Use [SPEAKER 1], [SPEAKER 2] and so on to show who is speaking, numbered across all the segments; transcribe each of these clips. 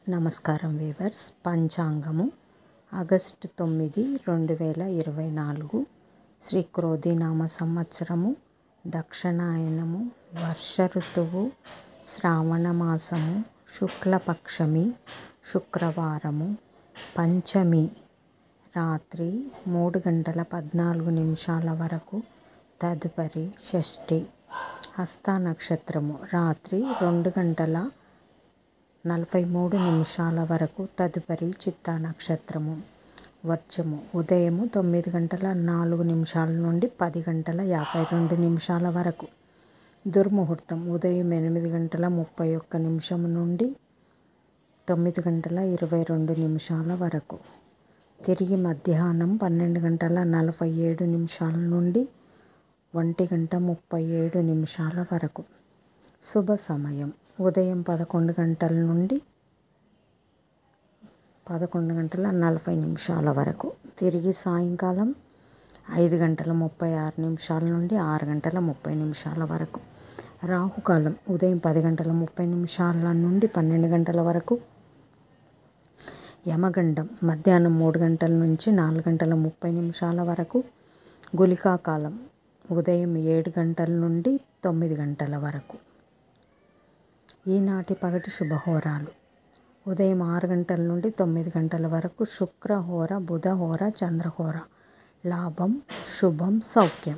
[SPEAKER 1] నమస్కారం weavers. పంచాంగము August 9, 2024 Shri క్రోధినామ సంవత్సరము, దక్షిణాయనము, వర్ష ఋతువు, శ్రావణ మాసము, శుక్లపక్షమి, శుక్రవారము, పంచమి రాత్రి 3:14 వరకు, తదుపరి షష్ఠి. హస్త నక్షత్రము రాత్రి 2:43 వరకు, తదుపరి చిత్తా నక్షత్రము. వర్జము ఉదయం 9:04 నుండి 10:52 వరకు. దుర్ముహూర్తం ఉదయం 8:31 నుండి 9:22 వరకు. తిరిగి మధ్యాహ్నం 12:47 నుండి 1:37 వరకు. శుభ సమయం ఉదయం 11 నుండి 11:40 వరకు. తిరిగి సాయంకాలం 5:36 నుండి 6:30 వరకు. రాహుకాలం ఉదయం 10:30 నుండి 12 వరకు. యమగండం మధ్యాహ్నం 3 నుంచి 4:30 వరకు. గుళికా కాలం ఉదయం 7 నుండి 9 వరకు. ఈనాటి పగటి శుభహోరాలు ఉదయం 6 నుండి 9 వరకు శుక్రహోర, బుధహోర, చంద్రహోర. లాభం, శుభం, సౌఖ్యం.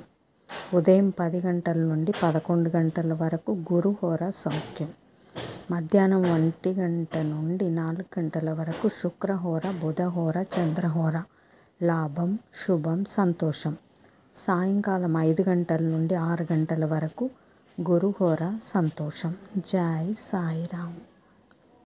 [SPEAKER 1] ఉదయం 10 నుండి 11 వరకు గురుహోర, సౌఖ్యం. మధ్యాహ్నం 1 నుండి 4 వరకు శుక్రహోర, బుధహోర, చంద్రహోర. లాభం, శుభం, సంతోషం. సాయంకాలం 5 నుండి 6 వరకు గురుహోర, సంతోషం. జై సాయిరామ్.